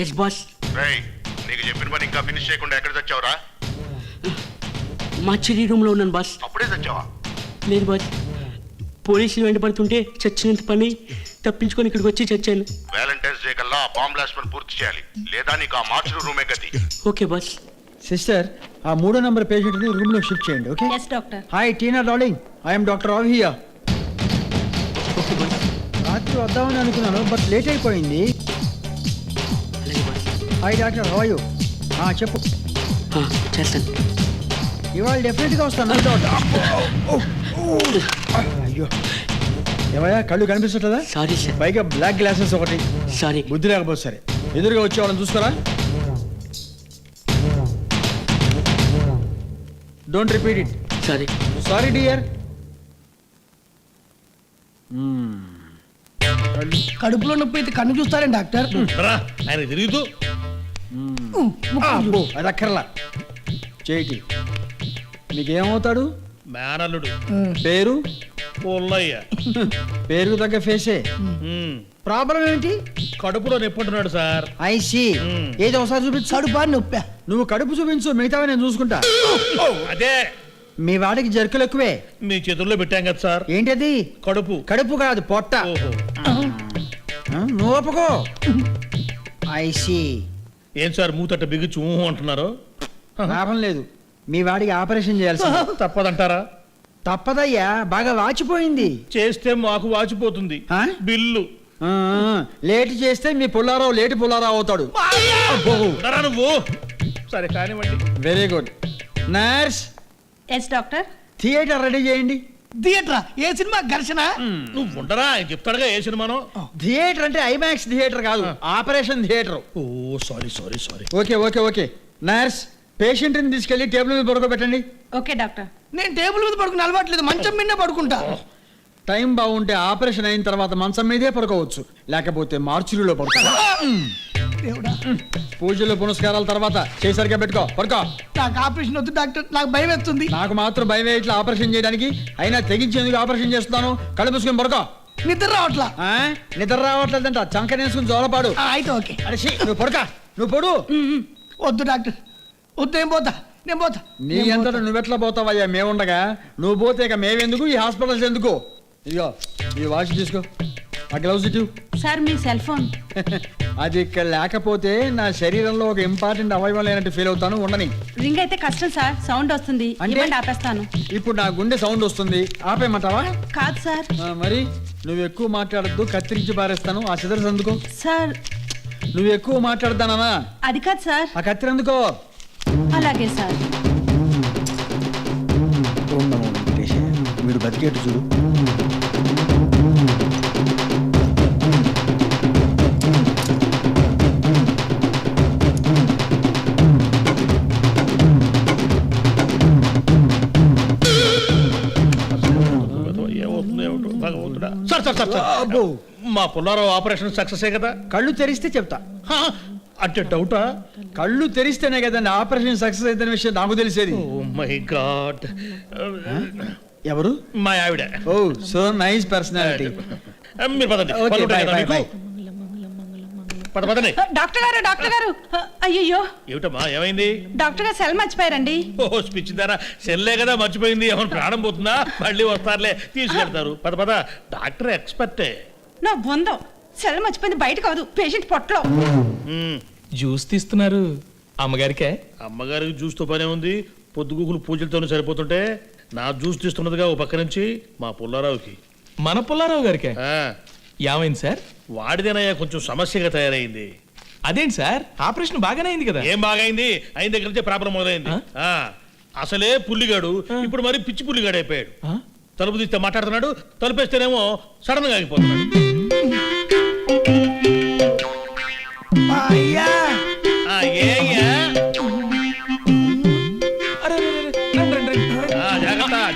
Yes boss. నీకు చెప్పిన పని ఇంకా ఫినిష్ చేయకుండా ఎక్కడ చచ్చావురా? మా చెల్లి రూమ్ లో ఉన్నాను బాస్. అప్పుడే చచ్చావా? లేదు బాస్, పోలీసులు వెంటబడుతుంటే చచ్చినంత పని తప్పించుకొని ఇక్కడికి వచ్చి చచ్చాను. వ్యాలంటైన్స్ డే కల్లా బాంబ్ బ్లాస్ట్ పని పూర్తి చేయాలి, లేదా నీకు ఆ మార్చులు రూమే గతి. Okay boss. సిస్టర్, ఆ 3వ నంబర్ పేషెంట్ని రూమ్లో షిఫ్ట్ చేయండి. Okay? Yes doctor. Hi Tina darling, I'm doctor Rao here. Okay boss. రాత్రి వద్దామని అనుకున్నాను, బట్ లేట్ అయిపోయింది. అలాగే boss. Hi doctor, how are you? చెప్పు. చేస్తాను. ఇవాళ డెఫినెట్గా వస్తాను. అయ్యో, ఏమయ్యా కళ్ళు కనిపిస్తుందా? Sorry sir. పైగా బ్లాక్ గ్లాసెస్ ఒకటి. సారీ. బుద్ధి లేకపోతే సరే. ఎదురుగా వచ్చే వాళ్ళని చూసుకోరా. Don't repeat it. Sorry. Sorry dear. కడుపులో నొప్పి అయితే కన్ను చూస్తారండి డాక్టర్. ఆయన తిరుగుతూ అది అక్కర్లా. చేయిటి. మీకేమవుతాడు? మేనల్లుడు. పేరు? పుల్లయ్య. పేరుకు తగ్గ ఫేసే. ప్రాబ్లం ఏంటి? కడుపులో నొప్పుంటున్నాడు సార్. ఐసి. ఏదో ఒకసారి చూపించు. కడుపా నొప్పా? నువ్వు కడుపు చూపించు, మిగతావి నేను చూసుకుంటా. అదే మీ వాడికి జర్కులు ఎక్కువే. మీ చేతుల్లో పెట్టాం కదా సార్. ఏంటది? కడుపు. కడుపు కాదు, పొట్ట. నువ్వు ఒప్పుకో. ఐసి. ఏం సార్ మూతట్ట బిగుచు ఊహు అంటున్నారు? లాభం లేదు, మీ వాడికి ఆపరేషన్ చేయాల్సి. తప్పదంటారా? తప్పదయ్యా, బాగా వాచిపోయింది. చేస్తే మాకు వాచిపోతుంది బిల్లు. లేట్ చేస్తే మీ పుల్లారావు లేటి పుల్లారావు అవుతాడు. ఉండరా నువ్వు? సరే కానివ్వండి. Very good. Nurse, yes doctor. Theatre ready చేయండి. థియేటరా? ఏ సినిమా? ఘర్షణ? నువ్వు ఉండరా, ఆయన చెప్తాడుగా ఏ సినిమానో. థియేటర్ అంటే ఐమాక్స్ థియేటర్ కాదు, operation theatre. Oh sorry sorry sorry. Okay okay okay. Nurse, పేషెంట్ని తీసుకెళ్లి టేబుల్ మీద పడుకోబెట్టండి. Okay doctor. నేను టేబుల్ మీద పడుకుని అలవాట్లేదు, మంచం మీదే పడుకుంటా. టైం బాగుంటే ఆపరేషన్ అయిన తర్వాత మంచం మీదే పడుకోవచ్చు, లేకపోతే మార్చురీలో పడుకో. దేవుడా, పూజలు పునస్కారాల తర్వాత చేసరిగా పెట్టుకో, పడుకో. నాకు ఆపరేషన్ వద్దు డాక్టర్, నాకు భయం వేస్తుంది. నాకు మాత్రం భయం ఇట్లా ఆపరేషన్ చేయడానికి, అయినా తెగించేందుకు ఆపరేషన్ చేస్తున్నాను. కళ్ళు మూసుకొని పడుకో. నిద్ర రావట్లా. నిద్ర రావట్లేదంట, చంక నేసుకుని జోలపాడు. అయితే ఓకే. అరే నువ్వు పడుకో, నువ్వు పడు. వద్దు డాక్టర్, వద్దు. నేను పోతా, నేను పోతా. నీ అంతటా నువ్వెట్లా పోతావయ్యా, మేముండగా? నువ్వు పోతే ఇక మేమెందుకు, ఈ హాస్పిటల్స్ ఎందుకు? ఇదిగో ఈ వాచ్ తీసుకో, ఆ గ్లౌజ్ ఇటు. సార్ మీ సెల్ ఫోన్. అది ఇక్కడ లేకపోతే నా శరీరంలో ఒక ఇంపార్టెంట్ అవయవం లేనట్టు ఫీల్ అవుతాను. ఉండని. రింగ్ అయితే కష్టం సార్, సౌండ్ వస్తుంది. ఇవ్వండి, ఆపేస్తాను. ఇప్పుడు నా గుండె సౌండ్ వస్తుంది, ఆపేయమంటావా? కాదు సార్. మరి నువ్వు ఎక్కువ మాట్లాడద్దు, కత్తిరించి పారేస్తాను. ఆ సిదర్స్ అందుకో. సార్ నువ్వు ఎక్కువ మాట్లాడతానా? అది కాదు సార్. ఆ కత్తిరి అందుకో. అలాగే సార్. వీడు బతికేట్టు చూడు. సార్ సార్ సార్ మా పుల్లారావు ఆపరేషన్ సక్సెస్ కదా? కళ్ళు తెరిస్తే చెప్తా. అంటే డౌటా? కళ్ళు తెరిస్తేనే కదండి ఆపరేషన్ సక్సెస్ అయిన విషయం నాకు తెలిసేది. Oh my god. ఎవరు? మా ఆవిడ. Oh so nice personality. మీరు పదండి. పదండి. డాక్టర్ గారు, డాక్టర్ గారు. అయ్యో, ఏమిటమ్మా, ఏమైంది? డాక్టర్ గారు సెల్ మర్చిపోయారండి. ఓహో స్పిచ్ దారా, సెల్లే కదా మర్చిపోయింది. ఏమైనా ప్రాణం పోతుందా? మళ్ళీ వస్తారులే, తీసుకెళ్తారు. పద డాక్టర్ ఎక్స్పర్టే. నా బొందం, సెల్ మర్చిపోయింది బయట కాదు, పేషెంట్ పొట్టలో. జ్యూస్ తీస్తున్నారు అమ్మగారికే? అమ్మగారికి జ్యూస్తో పనే ఉంది, పొద్దుగూకులు పూజలతోనే సరిపోతుంటే నా జ్యూస్ తీస్తున్నదిగా ఓ పక్క నుంచి మా పుల్లారావుకి. మన పుల్లారావు గారికే? ఏమైంది సార్? వాడిదేనయ్యా కొంచెం సమస్యగా తయారైంది. అదేంటి సార్, ఆపరేషన్ బాగానే అయింది కదా? ఏం బాగైంది, అయిన దగ్గర నుంచి ప్రాబ్లం మొదలైంది. అసలే పుల్లిగాడు, ఇప్పుడు మరి పిచ్చి పుల్లిగాడు అయిపోయాడు. తలుపు తీస్తే మాట్లాడుతున్నాడు, తలుపేస్తేనేమో సడన్ గా ఆగిపోతున్నాడు.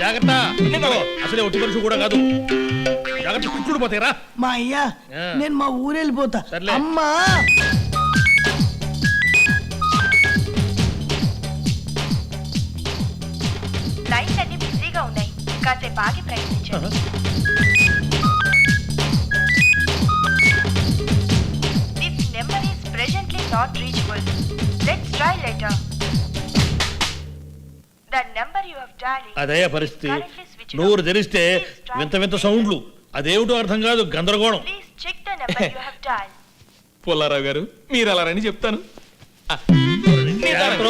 జాగ్రత్త, అసలే ఒట్టి మనిషి కూడా కాదు. జాగ్రత్త, కూర్చుడు పోతాయిరా. మా అయ్యా, నేను మా ఊరు వెళ్ళిపోతా. అమ్మా, లైన్స్ అన్ని బిజీగా ఉన్నాయి, కాసేపు ఆగి ప్రయత్నించండి. This number is presently not Try later. The number you have dialed is అదయ్యా పరిస్థితి. నోరు తెరిస్తే వింత వింత సౌండ్లు, అదేమిటో అర్థం కాదు, గందరగోళం. Please check the number you have dialed. Pullarao గారు మీరు అలా రండి చెప్తాను. జాగ్రత్త.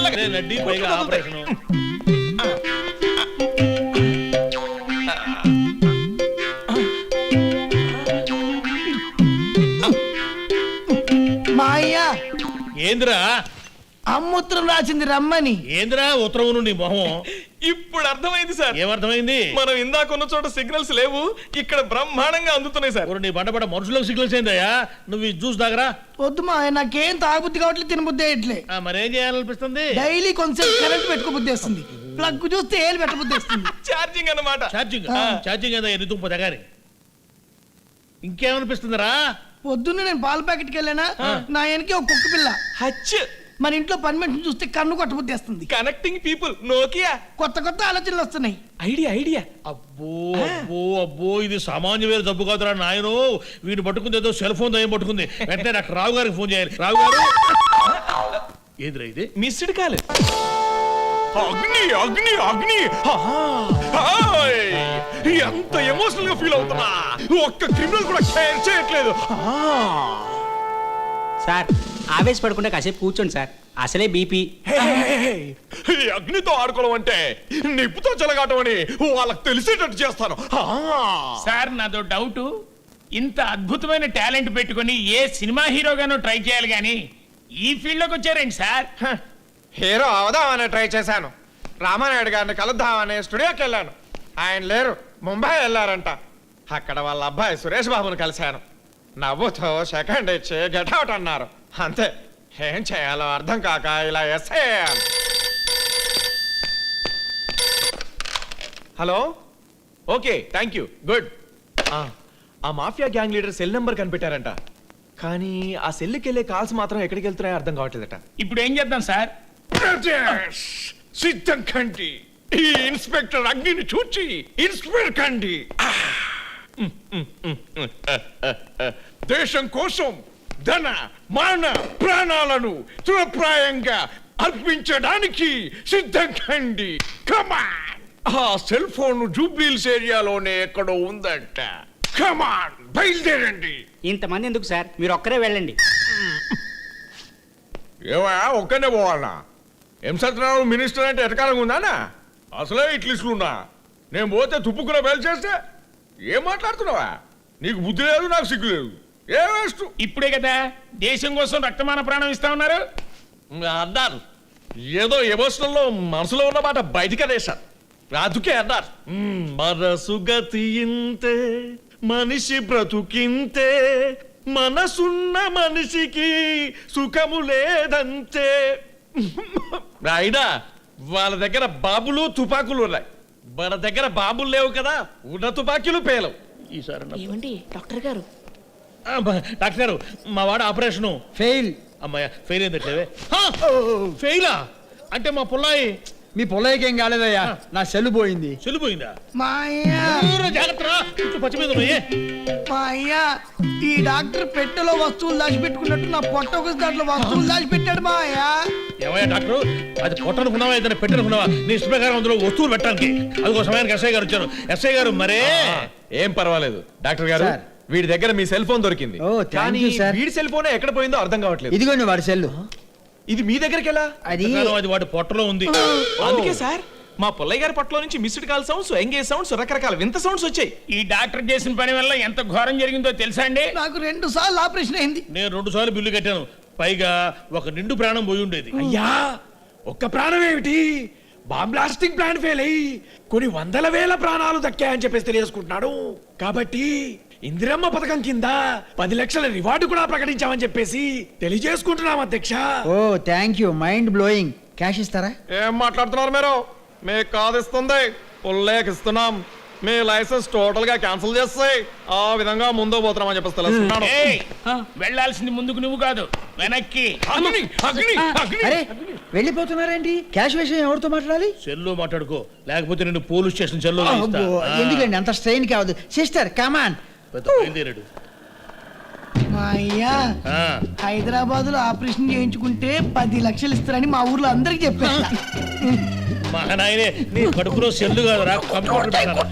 అదే నడ్డి పైగా ఆపరేషను. మా అయ్య ఏందిరా అమ్ముత్రం రాసింది రమ్మని. ఏందిరా ఉత్తరం నుండి మొహం? ఇప్పుడు అర్థమైంది సార్. ఏమర్థమైంది? మనం ఇందాక ఉన్న చోట సిగ్నల్స్ లేవు, ఇక్కడ బ్రహ్మాండంగా అందుతున్నాయి సార్. నీ బండపడ మనుషులకు సిగ్నల్స్ ఏందయ్యా? నువ్వు ఈ జ్యూస్ దాగరా. వద్దు మా అయ్య, నాకేం తాగబుద్ధి కావట్లేదు, తినబుద్ధి అయ్యట్లే. మరేం చేయాలనిపిస్తుంది? డైలీ కొంచెం కరెంట్ పెట్టుకోబుద్ధి వస్తుంది, ప్లగ్ చూస్తే ఏలు పెట్టబుద్ధి వస్తుంది. ఛార్జింగ్ అన్నమాట. ఛార్జింగ్ ఛార్జింగ్ ఏదో ఎన్ని తుప్ప దగ్గర. ఇంకేమనిపిస్తుందిరా? పొద్దున్నే నేను పాల ప్యాకెట్కి వెళ్ళానా, నా వెనకే ఒక కుక్క పిల్ల. హచ్ మన ఇంట్లో పని మనిషిని చూస్తే కన్ను కొట్టబుద్ధి వస్తుంది. Connecting people Nokia. కొత్త కొత్త ఆలోచనలు వస్తున్నాయి. ఐడియా అబ్బో అబ్బో అబ్బో, ఇది సామాన్యమైన జబ్బు కాదురా నాయనో. వీడు పట్టుకుంది ఏదో సెల్ ఫోన్ దయ్యం పట్టుకుంది. వెంటనే డాక్టర్ రావు గారికి ఫోన్ చేయాలి. రావు గారు. ఏందిరా ఇది? Missed call. అగ్ని అగ్ని అగ్ని హాయ్! ఎంత ఎమోషనల్ గా ఫీల్ అవుతున్నా. ఒక్క క్రిమినల్ కూడా కేర్ చేయట్లేదు. సార్ ఆవేశపడకుండా కాసేపు కూర్చోండి సార్, అసలే బీపీ. ఈ అగ్నితో ఆడుకోవడం అంటే నిప్పుతో చెలగాటం అని వాళ్ళకి తెలిసేటట్టు చేస్తాను. సార్ నాదో డౌట్, ఇంత అద్భుతమైన టాలెంట్ పెట్టుకొని ఏ సినిమా హీరోగానో ట్రై చేయాలి కానీ ఈ ఫీల్డ్ లోకి వచ్చారేంటి సార్? హీరో అవదామని ట్రై చేశాను. రామానాయుడు గారిని కలుద్దామని స్టూడియోకి వెళ్ళాను. ఆయన లేరు, ముంబై వెళ్ళారంట. అక్కడ వాళ్ళ అబ్బాయి సురేష్ బాబుని కలిశాను. నవ్వుతో సెకండ్ ఇచ్చి గెట్అవుట్ అన్నారు. అంతే, ఏం చేయాలో అర్థం కాక ఇలా ఎస్ఐ అయ్యాను. Hello, okay, thank you, good. ఆ mafia gang leader cell number కనిపెట్టారంట, కానీ ఆ సెల్కి వెళ్ళే కాల్స్ మాత్రం ఎక్కడికి వెళ్తున్నాయో అర్థం కావట్లేదట. ఇప్పుడు ఏం చేద్దాం సార్? సిద్ధం కండి, ఈ ఇన్స్పెక్టర్ అగ్నిని చూచి ఇన్స్పెక్టర్ కండి. దేశం కోసం ధన మాన ప్రాణాలను తృప్రాయంగా అర్పించడానికి సిద్ధం కండి. కమాన్! ఆ సెల్ ఫోన్ జూబ్లీల్స్ ఏరియాలోనే ఎక్కడో ఉందంట. కమాన్, బయలుదేరండి. ఇంతమంది ఎందుకు సార్, మీరు ఒక్కరే వెళ్ళండి. ఏమయ్యా, ఒక్కనే పోవాలనా? ఏం సత్యనారాయణ మినిస్టర్ అంటే ఎటకాలంగా ఉందానా? అసలే ఇట్లిస్టున్నా. నేను పోతే తుప్పుకునే బయలు చేస్తే ఏం మాట్లాడుతున్నావా? నీకు బుద్ధి లేదు, నాకు సిగ్గు లేదు. ఏ వేస్ట్. ఇప్పుడే కదా దేశం కోసం రక్తమాన ప్రాణం ఇస్తా ఉన్నారు. అన్నారు, ఏదో ఎమోషనల్లో మనసులో ఉన్న మాట బయటికి అనేసారు. అందుకే అన్నారు, మనసు గతి ఇంతే, మనిషి బ్రతుకింతే, మనసున్న మనిషికి సుఖము లేదంతే. అయినా వాళ్ళ దగ్గర బాబులు తుపాకులు ఉన్నాయి, మన దగ్గర బాబులు లేవు కదా, ఉన్న తుపాకీలు పేలవు. ఈసారి ఏమండి డాక్టర్ గారు? డాక్టర్ గారు, మా వాడు ఆపరేషను ఫెయిల్. అమ్మాయ ఫెయిల్ అయిందట్లేవే. ఫెయిలా అంటే మా పుల్లాయి? మీ పొలయ్యకి ఏం కాలేదయ్యా, నా సెల్ పోయింది. చెల్లిపోయిందా? మా అయ్య, జాగ్రత్త, పచ్చి మీద పోయి. మా అయ్య, ఈ డాక్టర్ పెట్టెలో వస్తువులు దాచిపెట్టుకున్నట్టు నా పొట్ట ఒక దాంట్లో వస్తువులు దాచిపెట్టాడు మా అయ్య. ఏమయ్యా డాక్టర్, అది పొట్టనుకున్నావా ఏదైనా పెట్టనుకున్నావా? నీ ఇష్ట ప్రకారం అందులో వస్తువులు పెట్టడానికి అదిగో సమయానికి ఎస్ఐ గారు వచ్చారు. ఎస్ఐ గారు మరే ఏం పర్వాలేదు డాక్టర్ గారు, సార్. వీడి దగ్గర మీ సెల్ ఫోన్ దొరికింది. ఓ, థాంక్ కానీ యూ, సార్. వీడి సెల్ ఫోన్ ఎక్కడ పోయిందో అర్థం కావట్లేదు. ఇదిగోండి వాడి సెల్లు. ఇది మీ దగ్గరికి ఎలా? అది అది వాడి పొట్టలో ఉంది. అందుకే సార్ మా పుల్లయ్య గారి పట్ల నుంచి missed call sounds, engage sounds, రకరకాల వింత సౌండ్స్ వచ్చాయి. ఈ డాక్టర్ చేసిన పని వల్ల ఎంత ఘోరం జరిగిందో తెలుసా అండి? నాకు 2 సార్లు ఆపరేషన్ అయింది. నేను 2 సార్లు బిల్లు కట్టాను, పైగా ఒక నిండు ప్రాణం పోయి ఉండేది. అయ్యా, ఒక్క ప్రాణం ఏమిటి? బాంబ్ బ్లాస్టింగ్ ప్లాన్ ఫెయిల్ అయ్యి కొన్ని వందల వేల ప్రాణాలు దక్కాయని చెప్పేసి తెలియజేసుకుంటున్నాడు. కాబట్టి ఇందిరమ్మ పథకం కింద 10 లక్షల రివార్డు కూడా ప్రకటించామని చెప్పేసి తెలియజేసుకుంటున్నాం అధ్యక్ష. Oh thank you, mind blowing. Cash ఇస్తారా? ఏం మాట్లాడుతున్నారు మీరు? మీకు కాదు ఇస్తుంది, పుల్లేకిస్తున్నాం. మీ లైసెన్స్ టోటల్ గా క్యాన్సిల్ చేస్తాయి. ఆ విధంగా ముందు పోతున్నామని చెప్పేసి తెలుస్తున్నాను. ఏయ్, వెళ్ళాల్సింది ముందుకు నువ్వు కాదు, వెనక్కి. అగ్ని అగ్ని అగ్ని. అరే వెళ్ళిపోతున్నారేంటి? క్యాష్ విషయం ఎవరితో మాట్లాడాలి? సెల్లో మాట్లాడుకో, లేకపోతే నేను పోలీస్ స్టేషన్ సెల్లో అబ్బో, ఎందుకండి అంత స్ట్రెయిన్ కావద్దు. Sister come on. పెద్ద బయలుదేరాడు. మా అయ్యా ఆ, హైదరాబాద్ లో ఆపరేషన్ చేయించుకుంటే 10 లక్షలు ఇస్తారని మా ఊర్లో అందరికి చెప్పారు. మా నాయనే నీ కడుపులో సెల్లు కాదురా కంప్యూటర్ పెట్టాలా?